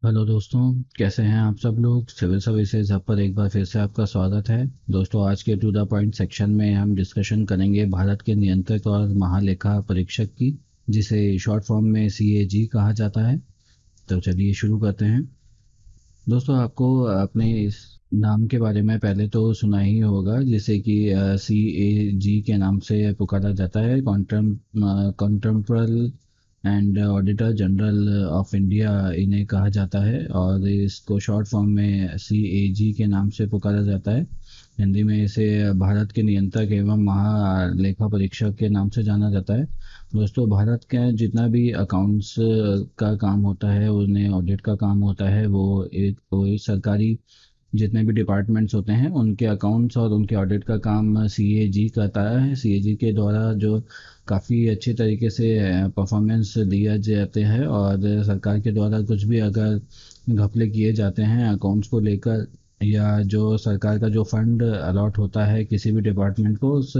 Hello दोस्तों, कैसे हैं आप सब लोग। सिविल सर्विसेज हब पर एक बार फिर से आपका स्वागत है। दोस्तों, आज के टू द पॉइंट सेक्शन में हम डिस्कशन करेंगे भारत के नियंत्रक और महालेखा परीक्षक की, जिसे शॉर्ट फॉर्म में सीएजी कहा जाता है। तो चलिए शुरू करते हैं। दोस्तों, आपको अपने इस नाम के बारे में पहले तो सुना ही होगा, जिसे कि सीएजी के नाम से पुकारा जाता है। Comptroller and auditor general of India इन्हें कहा जाता है, और इसको शॉर्ट फॉर्म में सीएजी के नाम से पुकारा जाता है। हिंदी में इसे भारत के नियंत्रक एवं महालेखा परीक्षक के नाम से जाना जाता है। दोस्तों, भारत का जितना भी अकाउंट्स का काम होता है, उन्हें ऑडिट का काम होता है, वो एक सरकारी जितने भी डिपार्टमेंट्स होते हैं उनके अकाउंट्स और उनके ऑडिट का काम सीएजी करता है। सीएजी के द्वारा जो काफ़ी अच्छे तरीके से परफॉर्मेंस दिया जाते हैं, और सरकार के द्वारा कुछ भी अगर घपले किए जाते हैं अकाउंट्स को लेकर, या जो सरकार का जो फंड अलॉट होता है किसी भी डिपार्टमेंट को, उस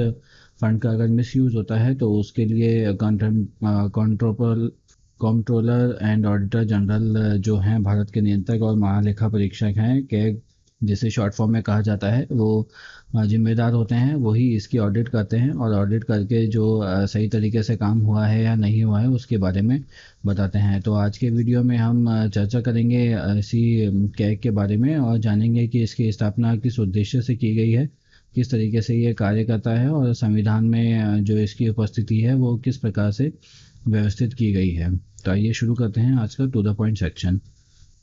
फंड का अगर मिसयूज़ होता है तो उसके लिए control controller and auditor general जो हैं भारत के नियंत्रक और महालेखा परीक्षक हैं, कैग जिसे शॉर्ट फॉर्म में कहा जाता है, वो जिम्मेदार होते हैं। वही इसकी ऑडिट करते हैं, और ऑडिट करके जो सही तरीके से काम हुआ है या नहीं हुआ है उसके बारे में बताते हैं। तो आज के वीडियो में हम चर्चा करेंगे इसी कैग के बारे में, और जानेंगे कि इसकी स्थापना किस उद्देश्य से की गई है, किस तरीके से ये कार्य करता है, और संविधान में जो इसकी उपस्थिति है वो किस प्रकार से व्यवस्थित की गई है। तो आइए शुरू करते हैं आज का टू द पॉइंट सेक्शन।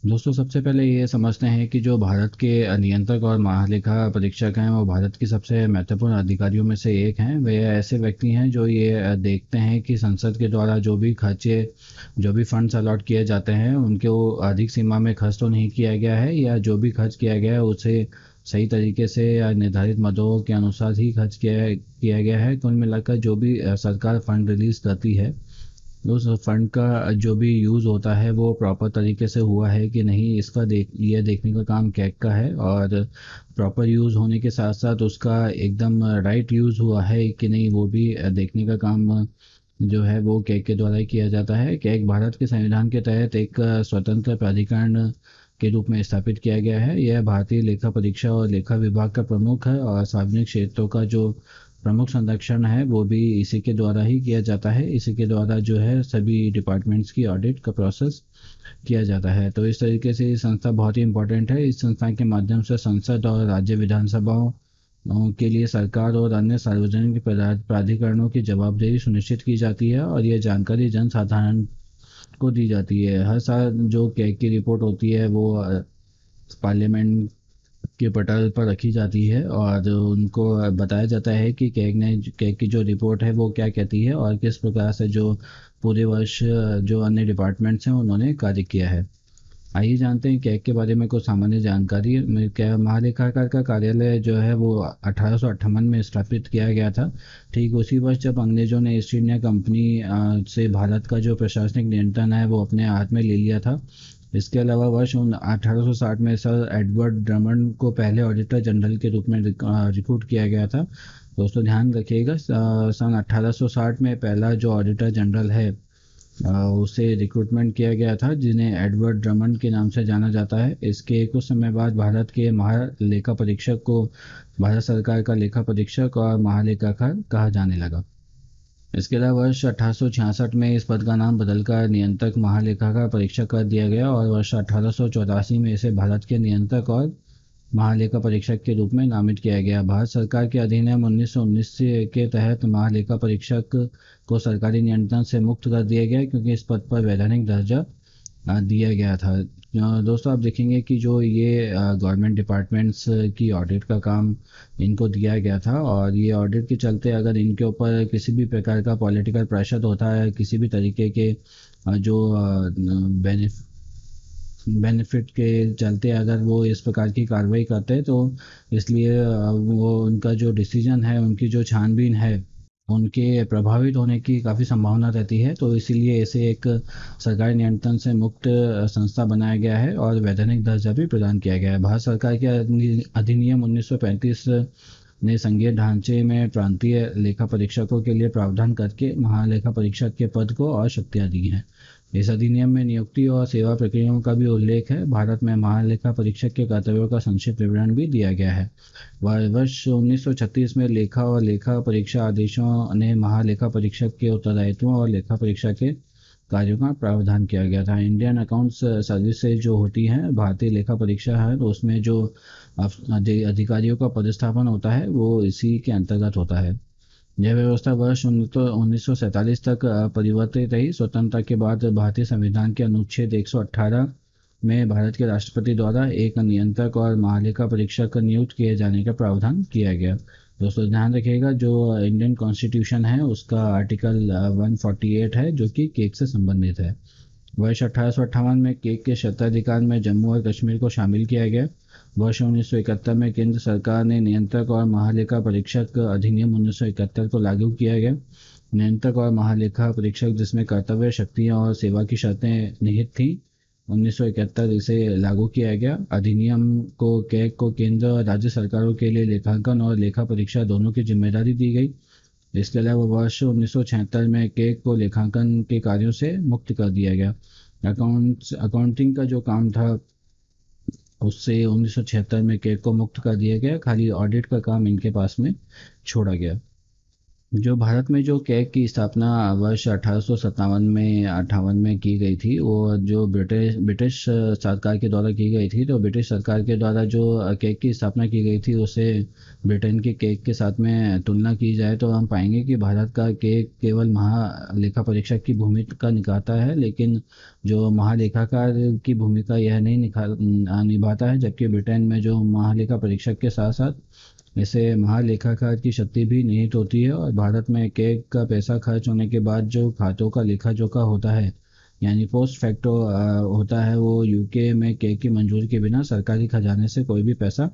दोस्तों, सबसे पहले ये समझते हैं कि जो भारत के नियंत्रक और महालेखा परीक्षक हैं वो भारत की सबसे महत्वपूर्ण अधिकारियों में से एक हैं। वे ऐसे व्यक्ति हैं जो ये देखते हैं कि संसद के द्वारा जो भी खर्चे, जो भी फंड्स अलॉट किए जाते हैं उनको अधिक सीमा में खर्च तो नहीं किया गया है, या जो भी खर्च किया गया है उसे सही तरीके से या निर्धारित मदों के अनुसार ही खर्च किया गया है। कुल मिलाकर जो भी सरकार फंड रिलीज करती है, उस फंड का जो भी यूज़ होता है वो प्रॉपर तरीके से हुआ है कि नहीं, इसका ये देखने का काम कैग का है। और प्रॉपर यूज़ होने के साथ साथ उसका एकदम राइट यूज़ हुआ है कि नहीं, वो भी देखने का काम जो है वो कैग के द्वारा ही किया जाता है। कैग भारत के संविधान के तहत एक स्वतंत्र प्राधिकरण के रूप में स्थापित किया गया है। यह भारतीय लेखा परीक्षा और लेखा विभाग का प्रमुख है, और सार्वजनिक क्षेत्रों का जो प्रमुख संरक्षण है वो भी इसी के द्वारा ही किया जाता है। इसी के द्वारा जो है सभी डिपार्टमेंट्स की ऑडिट का प्रोसेस किया जाता है। तो इस तरीके से ये संस्था बहुत ही इंपॉर्टेंट है। इस संस्था के माध्यम से संसद और राज्य विधानसभाओं के लिए सरकार और अन्य सार्वजनिक प्राधिकरणों की जवाबदेही सुनिश्चित की जाती है, और यह जानकारी जन साधारण को दी जाती है। हर साल जो कैग की रिपोर्ट होती है वो पार्लियामेंट के पटल पर रखी जाती है, और उनको बताया जाता है कि कैग की जो रिपोर्ट है वो क्या कहती है, और किस प्रकार से जो पूरे वर्ष जो अन्य डिपार्टमेंट्स हैं उन्होंने कार्य किया है। आइए जानते हैं कैग के बारे में कुछ सामान्य जानकारी। क्या महालेखाकार का कार्यालय जो है वो 1858 में स्थापित किया गया था। ठीक उसी वर्ष जब अंग्रेजों ने ईस्ट इंडिया कंपनी से भारत का जो प्रशासनिक नियंत्रण है वो अपने हाथ में ले लिया था। इसके अलावा वर्ष 1860 में सर एडवर्ड ड्रमंड को पहले ऑडिटर जनरल के रूप में रिक्रूट किया गया था। दोस्तों, ध्यान रखिएगा, सन 1860 में पहला जो ऑडिटर जनरल है उसे रिक्रूटमेंट किया गया था, जिन्हें एडवर्ड ड्रमंड के नाम से जाना जाता है। इसके कुछ समय बाद भारत के महालेखा परीक्षक को भारत सरकार का लेखा परीक्षक और महालेखाकार कहा जाने लगा। इसके अलावा वर्ष 1866 में इस पद का नाम बदलकर नियंत्रक महालेखाकार परीक्षक कर दिया गया, और वर्ष 1884 में इसे भारत के नियंत्रक और महालेखा परीक्षक के रूप में नामित किया गया। भारत सरकार के अधिनियम 1919 के तहत महालेखा परीक्षक को सरकारी नियंत्रण से मुक्त कर दिया गया, क्योंकि इस पद पर वैधानिक दर्जा दिया गया था। दोस्तों, आप देखेंगे कि जो ये गवर्नमेंट डिपार्टमेंट्स की ऑडिट का काम इनको दिया गया था, और ये ऑडिट के चलते अगर इनके ऊपर किसी भी प्रकार का पॉलिटिकल प्रेशर होता है, किसी भी तरीके के जो बेनिफिट के चलते अगर वो इस प्रकार की कार्रवाई करते हैं, तो इसलिए वो उनका जो डिसीजन है, उनकी जो छानबीन है, उनके प्रभावित होने की काफ़ी संभावना रहती है। तो इसीलिए इसे एक सरकारी नियंत्रण से मुक्त संस्था बनाया गया है, और वैधानिक दर्जा भी प्रदान किया गया है। भारत सरकार के अधिनियम 1935 ने संघीय ढांचे में प्रांतीय लेखा परीक्षकों के लिए प्रावधान करके महालेखा परीक्षक के पद को और शक्तियाँ दी हैं। इस अधिनियम में नियुक्ति और सेवा प्रक्रियाओं का भी उल्लेख है। भारत में महालेखा परीक्षक के कर्तव्यों का संक्षिप्त विवरण भी दिया गया है। वर्ष 1936 में लेखा और लेखा परीक्षा आदेशों ने महालेखा परीक्षक के उत्तरदायित्वों और लेखा परीक्षा के कार्यों का प्रावधान किया गया था। इंडियन अकाउंट्स सर्विसेज जो होती हैं, भारतीय लेखा परीक्षा है, तो उसमें जो अधिकारियों का पदस्थापन होता है वो इसी के अंतर्गत होता है। यह व्यवस्था वर्ष 1947 तक परिवर्तित रही। स्वतंत्रता के बाद भारतीय संविधान के अनुच्छेद 118 में भारत के राष्ट्रपति द्वारा एक नियंत्रक और महालेखा परीक्षक नियुक्त किए जाने का प्रावधान किया गया। दोस्तों ध्यान रखिएगा, जो इंडियन कॉन्स्टिट्यूशन है उसका आर्टिकल 148 है जो कि केक से संबंधित है। वर्ष 1858 में केक के क्षेत्राधिकार में जम्मू और कश्मीर को शामिल किया गया। वर्ष 1971 में केंद्र सरकार ने नियंत्रक और महालेखा परीक्षक अधिनियम 1971 को लागू किया गया। नियंत्रक और महालेखा परीक्षक जिसमें कर्तव्य, शक्तियां और सेवा की शर्तें निहित थीं, 1971 इसे लागू किया गया। अधिनियम को केक को केंद्र और राज्य सरकारों के लिए लेखांकन और लेखा परीक्षा दोनों की जिम्मेदारी दी गई। इसके अलावा वर्ष 1976 में केक को लेखांकन के कार्यों से मुक्त कर दिया गया। अकाउंटिंग का जो काम था उससे 1976 में केक को मुक्त कर दिया गया। खाली ऑडिट का काम इनके पास में छोड़ा गया। जो भारत में जो कैग की स्थापना वर्ष 1857 में 58 में की गई थी, वो जो ब्रिटिश सरकार के द्वारा की गई थी। तो ब्रिटिश सरकार के द्वारा जो कैग की स्थापना की गई थी उसे ब्रिटेन के कैग के साथ में तुलना की जाए तो हम पाएंगे कि भारत का कैग केवल महालेखा परीक्षक की भूमिका निभाता है, लेकिन जो महालेखाकार की भूमिका यह नहीं निभाता है। जबकि ब्रिटेन में जो महालेखा परीक्षक के साथ साथ इसे महालेखाकार की शक्ति भी निहित होती है। और भारत में कैग का पैसा खर्च होने के बाद जो खातों का लेखा जोखा होता है, यानी पोस्ट फैक्टो होता है, वो यूके में कैग की मंजूरी के बिना सरकारी खजाने से कोई भी पैसा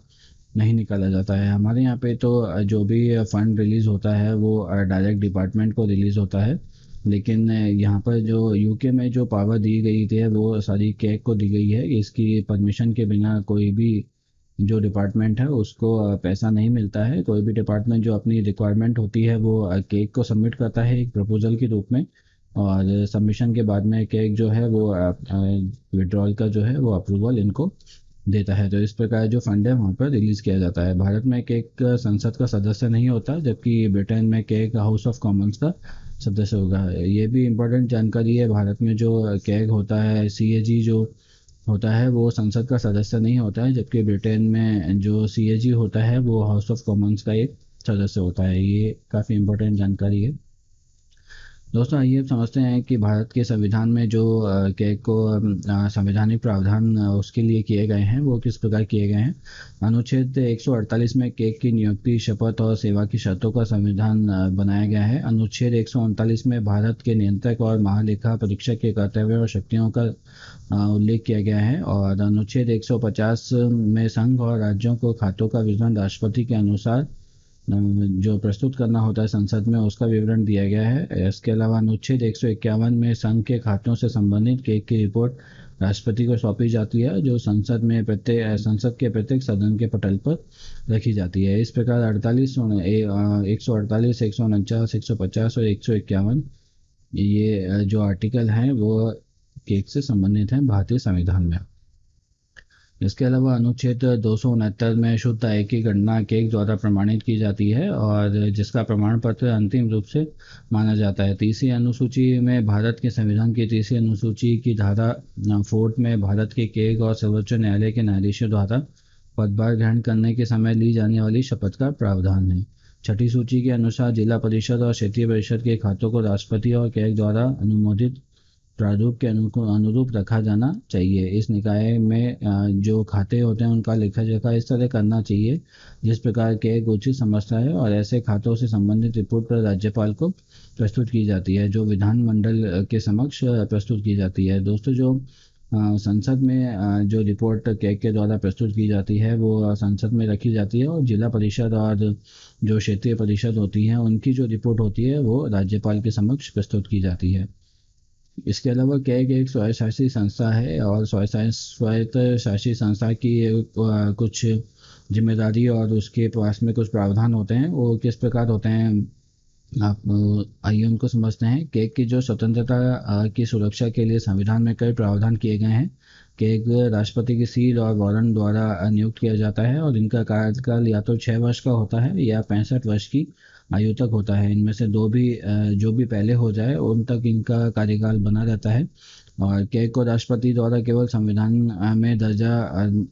नहीं निकाला जाता है। हमारे यहाँ पे तो जो भी फंड रिलीज होता है वो डायरेक्ट डिपार्टमेंट को रिलीज होता है, लेकिन यहाँ पर जो यूके में जो पावर दी गई थी वो सारी कैग को दी गई है। इसकी परमिशन के बिना कोई भी जो डिपार्टमेंट है उसको पैसा नहीं मिलता है। कोई भी डिपार्टमेंट जो अपनी रिक्वायरमेंट होती है वो केक को सबमिट करता है एक प्रपोजल के रूप में, और सबमिशन के बाद में केक जो है वो विड्रॉल का जो है वो अप्रूवल इनको देता है। तो इस प्रकार जो फंड है वहाँ पर रिलीज़ किया जाता है। भारत में केक संसद का सदस्य नहीं होता, जबकि ब्रिटेन में केक हाउस ऑफ कॉमन्स का सदस्य होगा। ये भी इम्पोर्टेंट जानकारी है। भारत में जो केक होता है, सीएजी जो होता है, वो संसद का सदस्य नहीं होता है, जबकि ब्रिटेन में जो सीएजी होता है वो हाउस ऑफ कॉमन्स का एक सदस्य होता है। ये काफ़ी इम्पोर्टेंट जानकारी है। दोस्तों आइए अब समझते हैं कि भारत के संविधान में जो कैग को संवैधानिक प्रावधान उसके लिए किए गए हैं वो किस प्रकार किए गए हैं। अनुच्छेद 148 में कैग की नियुक्ति, शपथ और सेवा की शर्तों का संविधान बनाया गया है। अनुच्छेद 139 में भारत के नियंत्रक और महालेखा परीक्षक के कर्तव्य और शक्तियों का उल्लेख किया गया है। और अनुच्छेद 150 में संघ और राज्यों को खातों का विवरण राष्ट्रपति के अनुसार जो प्रस्तुत करना होता है संसद में, उसका विवरण दिया गया है। इसके अलावा अनुच्छेद 151 में संघ के खातों से संबंधित केग की रिपोर्ट राष्ट्रपति को सौंपी जाती है, जो संसद के प्रत्येक सदन के पटल पर रखी जाती है। इस प्रकार 148, 149, 150 और 151 ये जो आर्टिकल हैं वो केग से संबंधित हैं भारतीय संविधान में। इसके अलावा अनुच्छेद 269 में शुद्ध आय की गणना केग द्वारा प्रमाणित की जाती है और जिसका प्रमाण पत्र अंतिम रूप से माना जाता है। तीसरी अनुसूची में भारत के संविधान की तीसरी अनुसूची की धारा 4 में भारत के केग और सर्वोच्च न्यायालय के न्यायाधीशों द्वारा पदभार ग्रहण करने के समय ली जाने वाली शपथ का प्रावधान है। छठी सूची के अनुसार जिला परिषद और क्षेत्रीय परिषद के खातों को राष्ट्रपति और केग द्वारा अनुमोदित प्रारूप के अनुरूप रखा जाना चाहिए। इस निकाय में जो खाते होते हैं उनका लेखा जोखा इस तरह करना चाहिए जिस प्रकार के एक उचित समझता है, और ऐसे खातों से संबंधित रिपोर्ट पर राज्यपाल को प्रस्तुत की जाती है, जो विधानमंडल के समक्ष प्रस्तुत की जाती है। दोस्तों जो संसद में जो रिपोर्ट केग के द्वारा प्रस्तुत की जाती है वो संसद में रखी जाती है, और जिला परिषद और जो क्षेत्रीय परिषद होती हैं उनकी जो रिपोर्ट होती है वो राज्यपाल के समक्ष प्रस्तुत की जाती है। इसके अलावा कैग एक स्वयंशासी संस्था है, और स्वायत्त शासी संस्था की कुछ जिम्मेदारी और उसके पास में कुछ प्रावधान होते हैं। वो किस प्रकार होते हैं आप आइए उनको समझते हैं। केक की जो स्वतंत्रता की सुरक्षा के लिए संविधान में कई प्रावधान किए गए हैं। केक राष्ट्रपति की सील और वारंट द्वारा नियुक्त किया जाता है और इनका कार्यकाल या तो 6 वर्ष का होता है या 65 वर्ष की आयु तक होता है। इनमें से दो भी जो भी पहले हो जाए उन तक इनका कार्यकाल बना रहता है। और केक को राष्ट्रपति द्वारा केवल संविधान में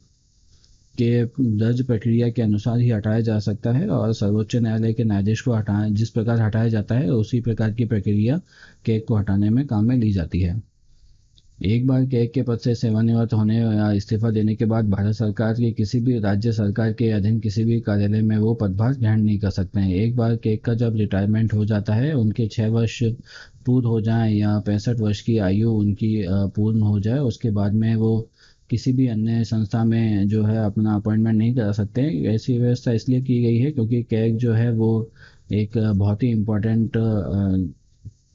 के दर्ज प्रक्रिया के अनुसार ही हटाया जा सकता है और सर्वोच्च न्यायालय के न्यायाधीश को हटाया जिस प्रकार हटाया जाता है उसी प्रकार की प्रक्रिया केक को हटाने में काम में ली जाती है। एक बार केक के पद से सेवानिवृत्त होने या इस्तीफा देने के बाद भारत सरकार के किसी भी राज्य सरकार के अधीन किसी भी कार्यालय में वो पदभार ग्रहण नहीं कर सकते हैं। एक बार केक का जब रिटायरमेंट हो जाता है, उनके 6 वर्ष पूर्ण हो जाएं या 65 वर्ष की आयु उनकी पूर्ण हो जाए, उसके बाद में वो किसी भी अन्य संस्था में जो है अपना अपॉइंटमेंट नहीं करा सकते। ऐसी व्यवस्था इसलिए की गई है क्योंकि कैग जो है वो एक बहुत ही इम्पोर्टेंट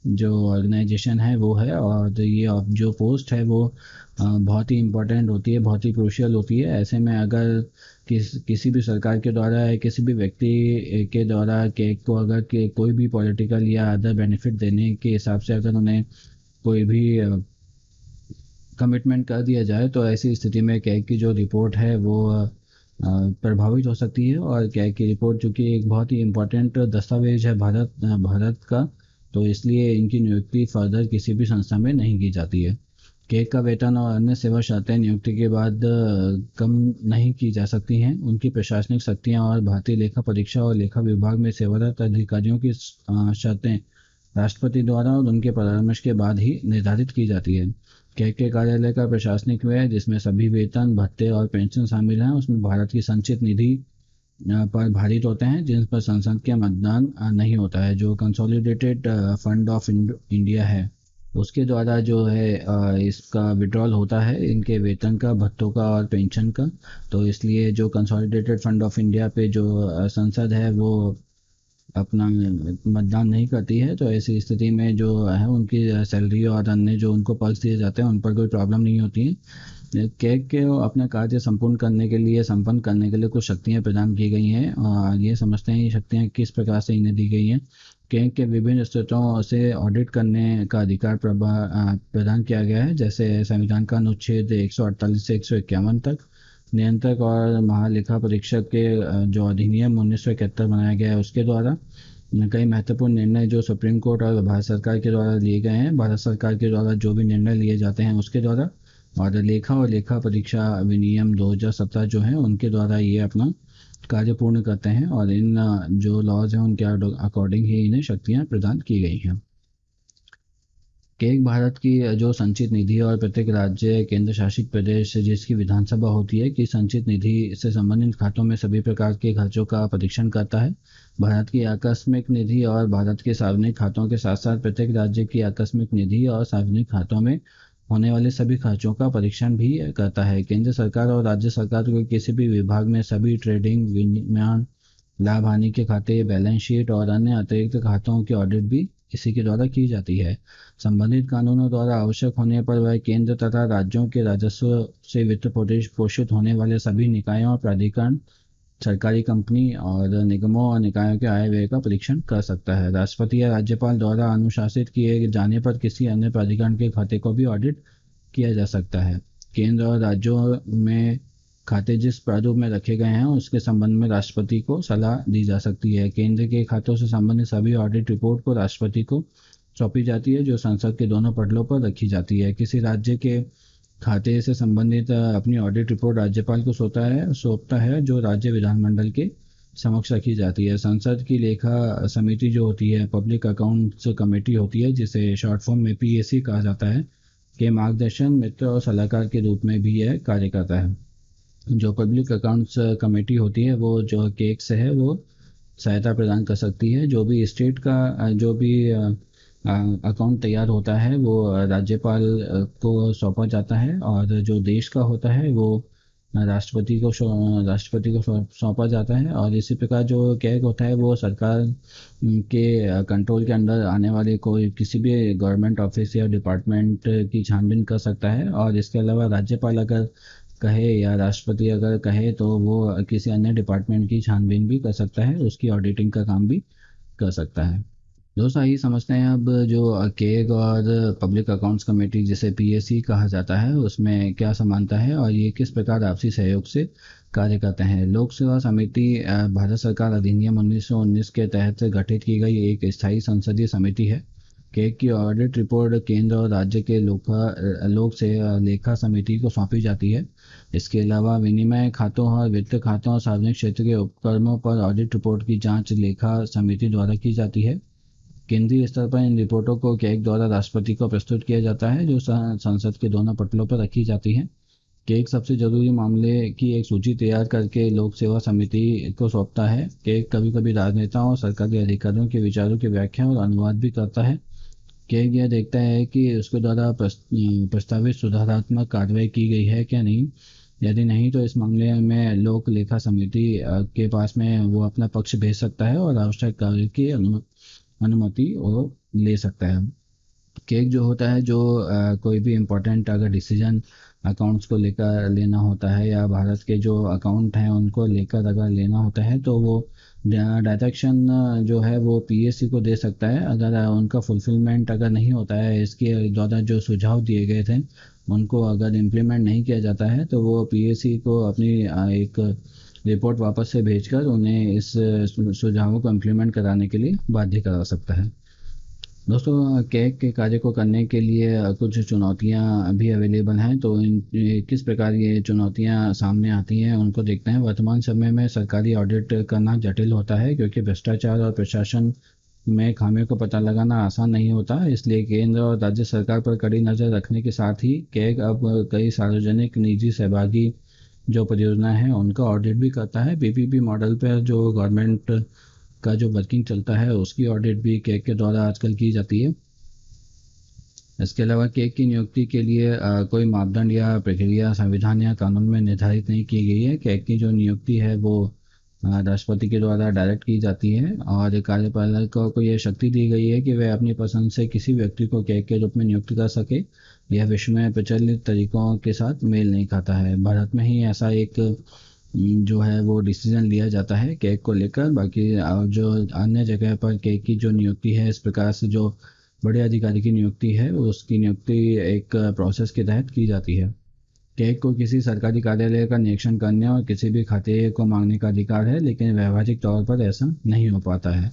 जो ऑर्गेनाइजेशन है वो है, और ये जो पोस्ट है वो बहुत ही इम्पोर्टेंट होती है, बहुत ही क्रूशियल होती है। ऐसे में अगर किसी भी सरकार के द्वारा या किसी भी व्यक्ति के द्वारा केक को अगर कोई भी पॉलिटिकल या अदर बेनिफिट देने के हिसाब से अगर उन्हें कोई भी कमिटमेंट कर दिया जाए तो ऐसी स्थिति में कैग की जो रिपोर्ट है वो प्रभावित हो सकती है। और कैग की रिपोर्ट चूँकि एक बहुत ही इम्पोर्टेंट दस्तावेज है भारत का, तो इसलिए इनकी नियुक्ति फर्दर किसी भी संस्था में नहीं की जाती है। कैग का वेतन और अन्य सेवा शर्तें नियुक्ति के बाद कम नहीं की जा सकती हैं। उनकी प्रशासनिक शक्तियाँ और भारतीय लेखा परीक्षा और लेखा विभाग में सेवारत अधिकारियों की शर्तें राष्ट्रपति द्वारा और उनके परामर्श के बाद ही निर्धारित की जाती है। कैग के कार्यालय का प्रशासनिक व्यय, जिसमें सभी वेतन भत्ते और पेंशन शामिल हैं, उसमें भारत की संचित निधि पर भारित होते हैं जिन पर संसद के मतदान नहीं होता है। जो कंसोलिडेटेड फंड ऑफ इंडिया है उसके द्वारा जो है इसका विड्रॉल होता है इनके वेतन का, भत्तों का और पेंशन का। तो इसलिए जो कंसोलिडेटेड फंड ऑफ इंडिया पे जो संसद है वो अपना मतदान नहीं करती है, तो ऐसी स्थिति में जो है उनकी सैलरी और अन्य जो उनको पर्क्स दिए जाते हैं उन पर कोई प्रॉब्लम नहीं होती है। कैग के अपने कार्य संपन्न करने के लिए कुछ शक्तियाँ प्रदान की गई हैं और ये समझते हैं ये शक्तियाँ किस प्रकार से इन्हें दी गई हैं। कैग के विभिन्न स्रोतों से ऑडिट करने का अधिकार प्रदान किया गया है, जैसे संविधान का अनुच्छेद 148 से 151 तक। नियंत्रक और महालेखा परीक्षक के जो अधिनियम 1971 बनाया गया है उसके द्वारा कई महत्वपूर्ण निर्णय जो सुप्रीम कोर्ट और भारत सरकार के द्वारा लिए गए हैं, भारत सरकार के द्वारा जो भी निर्णय लिए जाते हैं उसके द्वारा, और लेखा परीक्षा विनियम 2017 जो है उनके द्वारा ये अपना कार्य पूर्ण करते हैं। और इन जो लॉज हैं उनके अकॉर्डिंग ही इन्हें शक्तियाँ प्रदान की गई हैं। केक भारत की जो संचित निधि और प्रत्येक राज्य केंद्र शासित प्रदेश जिसकी विधानसभा होती है कि संचित निधि से संबंधित खातों में सभी प्रकार के खर्चों का परीक्षण करता है। भारत की आकस्मिक निधि और भारत के सार्वजनिक खातों के साथ साथ प्रत्येक राज्य की आकस्मिक निधि और सार्वजनिक खातों में होने वाले सभी खर्चों का परीक्षण भी करता है। केंद्र सरकार और राज्य सरकार को किसी भी विभाग में सभी ट्रेडिंग, विनिर्माण, लाभ हानि के खाते, बैलेंस शीट और अन्य अतिरिक्त खातों की ऑडिट भी इसी के द्वारा की जाती है। संबंधित कानूनों द्वारा आवश्यक होने पर वह केंद्र तथा राज्यों के राजस्व से वित्त पोषित होने वाले सभी निकायों और प्राधिकरण, सरकारी कंपनी और निगमों और निकायों के आय व्यय का परीक्षण कर सकता है। राष्ट्रपति या राज्यपाल द्वारा अनुशासित किए जाने पर किसी अन्य प्राधिकरण के खाते को भी ऑडिट किया जा सकता है। केंद्र और राज्यों में खाते जिस प्रारूप में रखे गए हैं उसके संबंध में राष्ट्रपति को सलाह दी जा सकती है। केंद्र के खातों से संबंधित सभी ऑडिट रिपोर्ट को राष्ट्रपति को सौंपी जाती है जो संसद के दोनों पटलों पर रखी जाती है। किसी राज्य के खाते से संबंधित अपनी ऑडिट रिपोर्ट राज्यपाल को सौंपता है जो राज्य विधानमंडल के समक्ष रखी जाती है। संसद की लेखा समिति जो होती है, पब्लिक अकाउंट्स कमेटी होती है, जिसे शॉर्ट फॉर्म में पीएसी कहा जाता है, के मार्गदर्शन, मित्र और सलाहकार के रूप में भी यह कार्य करता है। जो पब्लिक अकाउंट्स कमेटी होती है वो जो केक से है वो सहायता प्रदान कर सकती है। जो भी स्टेट का जो भी अकाउंट तैयार होता है वो राज्यपाल को सौंपा जाता है, और जो देश का होता है वो राष्ट्रपति को सौंपा जाता है। और इसी प्रकार जो कैग होता है वो सरकार के कंट्रोल के अंदर आने वाले कोई किसी भी गवर्नमेंट ऑफिस या डिपार्टमेंट की छानबीन कर सकता है। और इसके अलावा राज्यपाल अगर कहे या राष्ट्रपति अगर कहे तो वो किसी अन्य डिपार्टमेंट की छानबीन भी कर सकता है, उसकी ऑडिटिंग का काम भी कर सकता है। दोस्तों आइए समझते हैं अब जो केग और पब्लिक अकाउंट्स कमेटी जिसे पीएसी कहा जाता है उसमें क्या समानता है और ये किस प्रकार आपसी सहयोग से कार्य करते हैं। लोक सेवा समिति भारत सरकार अधिनियम 1919 के तहत गठित की गई एक स्थायी संसदीय समिति है। केग की ऑडिट रिपोर्ट केंद्र और राज्य के लोक से लेखा समिति को सौंपी जाती है। इसके अलावा विनिमय खातों और वित्त खातों और सार्वजनिक क्षेत्र के उपक्रमों पर ऑडिट रिपोर्ट की जांच लेखा समिति द्वारा की जाती है। केंद्रीय स्तर पर इन रिपोर्टों को केग द्वारा राष्ट्रपति को प्रस्तुत किया जाता है जो संसद के दोनों पटलों पर रखी जाती है। केग सबसे जरूरी मामले की एक सूची तैयार करके लोक सेवा समिति को सौंपता है। केग कभी कभी राजनेताओं और सरकारी अधिकारियों के विचारों की व्याख्या और अनुवाद भी करता है। केग यह देखता है कि उसके द्वारा प्रस्तावित सुधारात्मक कार्रवाई की गई है क्या नहीं। यदि नहीं तो इस मामले में लोक लेखा समिति के पास में वो अपना पक्ष भेज सकता है और आवश्यक कार्य की अनुमति वो ले सकता है। केक जो होता है जो कोई भी इम्पोर्टेंट अगर डिसीजन अकाउंट्स को लेकर लेना होता है या भारत के जो अकाउंट हैं उनको लेकर अगर लेना होता है तो वो डायरेक्शन जो है वो पीएससी को दे सकता है। अगर उनका फुलफिलमेंट अगर नहीं होता है इसके द्वारा जो सुझाव दिए गए थे उनको अगर इम्प्लीमेंट नहीं किया जाता है तो वो पीएससी को अपनी एक रिपोर्ट वापस से भेजकर उन्हें इस सुझावों को इम्प्लीमेंट कराने के लिए बाध्य करा सकता है। दोस्तों केक के कार्य को करने के लिए कुछ चुनौतियां भी अवेलेबल हैं तो किस प्रकार ये चुनौतियां सामने आती हैं उनको देखते हैं। वर्तमान समय में सरकारी ऑडिट करना जटिल होता है क्योंकि भ्रष्टाचार और प्रशासन में खामियों को पता लगाना आसान नहीं होता। इसलिए केंद्र और राज्य सरकार पर कड़ी नज़र रखने के साथ ही केग अब कई सार्वजनिक निजी सहभागी जो परियोजना है उनका ऑडिट भी करता है। पीपीपी मॉडल पर जो गवर्नमेंट का जो वर्किंग चलता है उसकी ऑडिट भी केक के द्वारा आजकल की जाती है। इसके अलावा केक की नियुक्ति के लिए कोई मापदंड या प्रक्रिया संविधान या कानून में निर्धारित नहीं की गई है। केक की जो नियुक्ति है वो राष्ट्रपति के द्वारा डायरेक्ट की जाती है और कार्यपालक को यह शक्ति दी गई है कि वह अपनी पसंद से किसी व्यक्ति को केक के रूप में नियुक्त कर सके। यह विश्व में प्रचलित तरीकों के साथ मेल नहीं खाता है। भारत में ही ऐसा एक जो है वो डिसीजन लिया जाता है केक को लेकर। बाकी जो अन्य जगह पर केक की जो नियुक्ति है इस प्रकार से जो बड़े अधिकारी की नियुक्ति है उसकी नियुक्ति एक प्रोसेस के तहत की जाती है। केक को किसी सरकारी कार्यालय का निरीक्षण करने और किसी भी खाते को मांगने का अधिकार है लेकिन व्यावहारिक तौर पर ऐसा नहीं हो पाता है।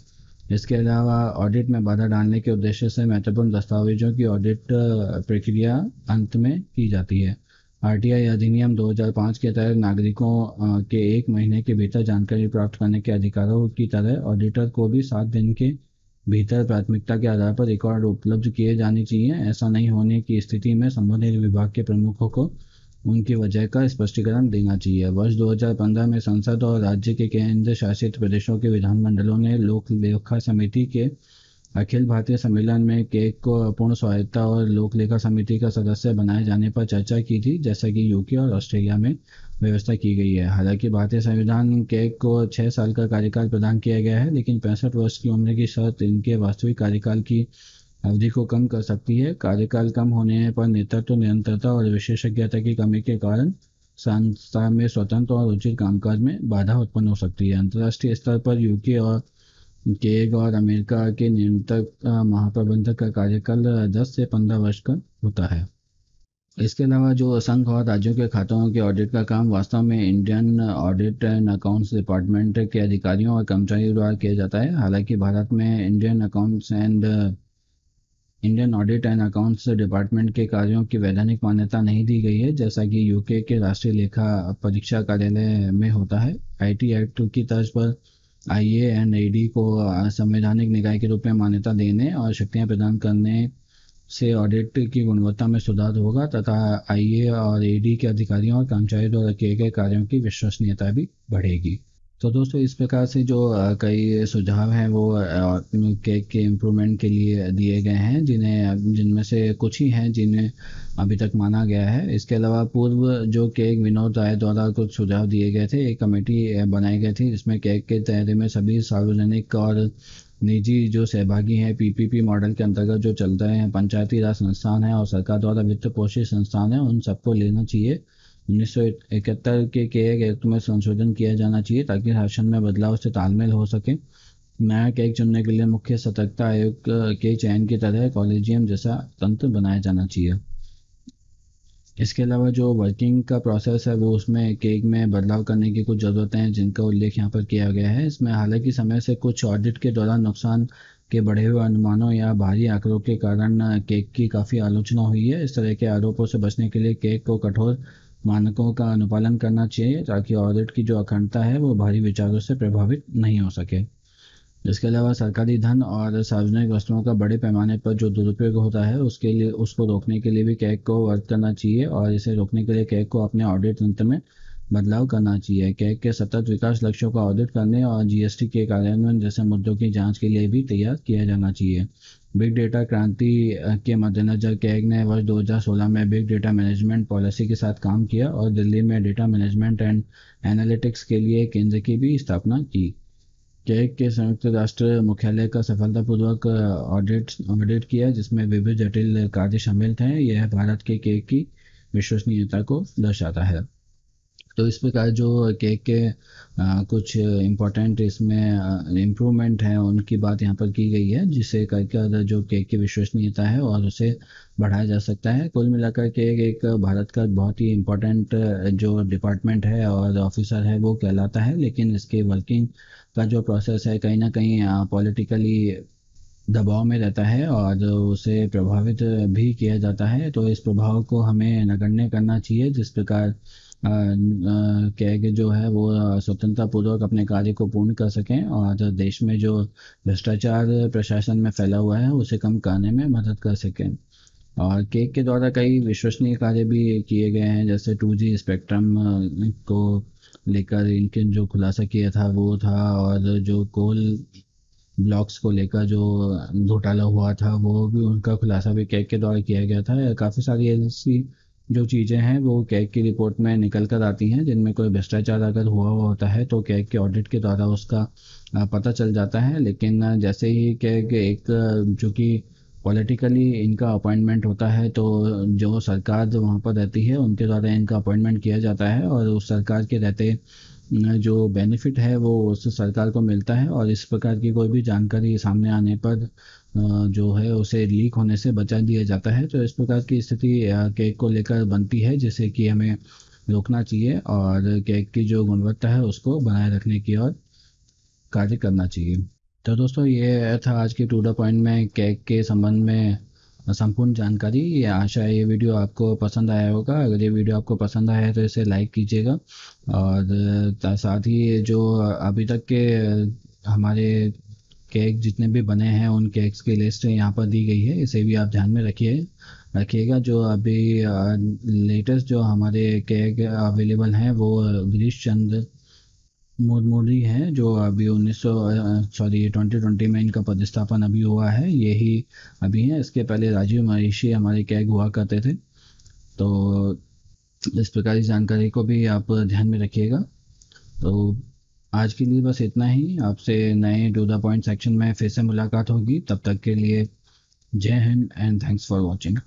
इसके अलावा ऑडिट में बाधा डालने के उद्देश्य से महत्वपूर्ण दस्तावेजों की ऑडिट प्रक्रिया अंत में की जाती है। आरटीआई अधिनियम 2005 के तहत नागरिकों के एक महीने के भीतर जानकारी प्राप्त करने के अधिकारों की तरह ऑडिटर को भी 7 दिन के भीतर प्राथमिकता के आधार पर रिकॉर्ड उपलब्ध किए जाने चाहिए। ऐसा नहीं होने की स्थिति में संबंधित विभाग के प्रमुखों को उनकी वजह का स्पष्टीकरण देना चाहिए। वर्ष 2015 में संसद और राज्य के केंद्र शासित प्रदेशों के विधानमंडलों ने लोक लेखा समिति के अखिल भारतीय सम्मेलन में केक को पूर्ण स्वायत्तता और लोक लेखा समिति का सदस्य बनाए जाने पर चर्चा की थी जैसा कि यूके और ऑस्ट्रेलिया में व्यवस्था की गई है। हालांकि भारतीय संविधान केक को 6 साल का कार्यकाल प्रदान किया गया है लेकिन 65 वर्ष की उम्र की शर्त इनके वास्तविक कार्यकाल की अवधि को कम कर सकती है। कार्यकाल कम होने पर नेतृत्व निरंतरता और विशेषज्ञता की कमी के कारण संस्था में स्वतंत्र और उचित कामकाज में बाधा उत्पन्न हो सकती है। अंतर्राष्ट्रीय स्तर पर यूके और केग और अमेरिका के नियंत्रक महाप्रबंधक का कार्यकाल 10 से 15 वर्ष का होता है। इसके अलावा जो संघ और राज्यों के खातों के ऑडिट का काम वास्तव में Indian audit and accounts department के अधिकारियों और कर्मचारियों द्वारा किया जाता है। हालांकि भारत में Indian audit and accounts department के कार्यों की वैधानिक मान्यता नहीं दी गई है जैसा कि यूके के राष्ट्रीय लेखा परीक्षा कार्यालय में होता है। आईटी एक्ट की तर्ज पर आईए एंड एडी को संवैधानिक निकाय के रूप में मान्यता देने और शक्तियां प्रदान करने से ऑडिट की गुणवत्ता में सुधार होगा तथा आईए और एडी के अधिकारियों और कर्मचारियों द्वारा किए गए कार्यों की विश्वसनीयता भी बढ़ेगी। तो दोस्तों इस प्रकार से जो कई सुझाव हैं वो केक के इम्प्रूवमेंट के लिए दिए गए हैं जिनमें से कुछ ही हैं जिन्हें अभी तक माना गया है। इसके अलावा पूर्व जो केक विनोद राय द्वारा कुछ सुझाव दिए गए थे, एक कमेटी बनाई गई थी जिसमें केक के दायरे में सभी सार्वजनिक और निजी जो सहभागी हैं पीपीपी मॉडल के अंतर्गत जो चल रहे हैं पंचायती राज संस्थान है और सरकार द्वारा वित्त पोषित संस्थान है उन सबको लेना चाहिए। 1971 के केग एक्ट में संशोधन किया जाना चाहिए ताकि शासन में बदलाव से तालमेल हो सके। नया केक चुनने के लिए मुख्य सतर्कता आयोग के चयन की तरह कॉलेजियम जैसा तंत्र बनाया जाना चाहिए। इसके अलावा जो वर्किंग का प्रोसेस है वो उसमें केक में बदलाव करने की कुछ ज़रूरतें हैं जिनका उल्लेख यहाँ पर किया गया है। इसमें हालांकि समय से कुछ ऑडिट के दौरान नुकसान के बढ़े हुए अनुमानों या भारी आंकड़ों के कारण केक की काफ़ी आलोचना हुई है। इस तरह के आरोपों से बचने के लिए केक को कठोर मानकों का अनुपालन करना चाहिए ताकि ऑडिट की जो अखंडता है वो भारी विचारों से प्रभावित नहीं हो सके। इसके अलावा सरकारी धन और सार्वजनिक वस्तुओं का बड़े पैमाने पर जो दुरुपयोग होता है उसके लिए उसको रोकने के लिए भी कैग को वर्क करना चाहिए और इसे रोकने के लिए कैग को अपने ऑडिट तंत्र में बदलाव करना चाहिए। कैग के सतत विकास लक्ष्यों का ऑडिट करने और जीएसटी के कार्यान्वयन जैसे मुद्दों की जांच के लिए भी तैयार किया जाना चाहिए। बिग डेटा क्रांति के मद्देनजर कैग ने वर्ष 2016 में बिग डेटा मैनेजमेंट पॉलिसी के साथ काम किया और दिल्ली में डेटा मैनेजमेंट एंड एनालिटिक्स के लिए केंद्र की भी स्थापना की। कैग के संयुक्त राष्ट्र मुख्यालय का सफलतापूर्वक ऑडिट किया जिसमें विभिन्न जटिल कार्य शामिल थे। यह भारत के केक की विश्वसनीयता को दर्शाता है। तो इस प्रकार जो केक के कुछ इम्पोर्टेंट इसमें इम्प्रूवमेंट हैं उनकी बात यहाँ पर की गई है जिसे कर जो केक की विश्वसनीयता है और उसे बढ़ाया जा सकता है। कुल मिलाकर केक एक भारत का बहुत ही इम्पोर्टेंट जो डिपार्टमेंट है और ऑफिसर है वो कहलाता है, लेकिन इसके वर्किंग का जो प्रोसेस है कहीं ना कहीं पॉलिटिकली दबाव में रहता है और उसे प्रभावित भी किया जाता है। तो इस प्रभाव को हमें नगण्य करना चाहिए जिस प्रकार कैग जो है वो स्वतंत्रता पूर्वक अपने कार्य को पूर्ण कर सकें और देश में जो भ्रष्टाचार प्रशासन में फैला हुआ है उसे कम करने में मदद कर सकें। और केक के द्वारा कई विश्वसनीय कार्य भी किए गए हैं जैसे 2G स्पेक्ट्रम को लेकर इनके जो खुलासा किया था वो था, और जो कोल ब्लॉक्स को लेकर जो घोटाला हुआ था वो भी उनका खुलासा भी कैग के द्वारा किया गया था। काफ़ी सारी ऐसी जो चीज़ें हैं वो कैग की रिपोर्ट में निकल कर आती हैं जिनमें कोई भ्रष्टाचार अगर हुआ होता है तो कैग के ऑडिट के द्वारा उसका पता चल जाता है। लेकिन जैसे ही कैग एक जो कि पॉलिटिकली इनका अपॉइंटमेंट होता है तो जो सरकार जो वहाँ पर रहती है उनके द्वारा इनका अपॉइंटमेंट किया जाता है और उस सरकार के रहते जो बेनिफिट है वो उस सरकार को मिलता है और इस प्रकार की कोई भी जानकारी सामने आने पर जो है उसे लीक होने से बचा दिया जाता है। तो इस प्रकार की स्थिति केक को लेकर बनती है जिसे कि हमें रोकना चाहिए और केक की जो गुणवत्ता है उसको बनाए रखने की ओर कार्य करना चाहिए। तो दोस्तों ये था आज की टू द पॉइंट में केक के संबंध में संपूर्ण जानकारी। ये आशा है ये वीडियो आपको पसंद आया होगा। अगर ये वीडियो आपको पसंद आया है तो इसे लाइक कीजिएगा और साथ ही जो अभी तक के हमारे केक जितने भी बने हैं उन केक्स की लिस्ट यहाँ पर दी गई है, इसे भी आप ध्यान में रखिएगा। जो अभी लेटेस्ट जो हमारे केक अवेलेबल हैं वो गिरीश चंद्र मुर्मुरी हैं जो अभी 2020 में इनका पदस्थापन अभी हुआ है, यही अभी है। इसके पहले राजीव महिषी हमारे कैग हुआ करते थे। तो इस प्रकार की जानकारी को भी आप ध्यान में रखिएगा। तो आज के लिए बस इतना ही। आपसे नए टू द पॉइंट सेक्शन में फिर से मुलाकात होगी, तब तक के लिए जय Hind and thanks for watching.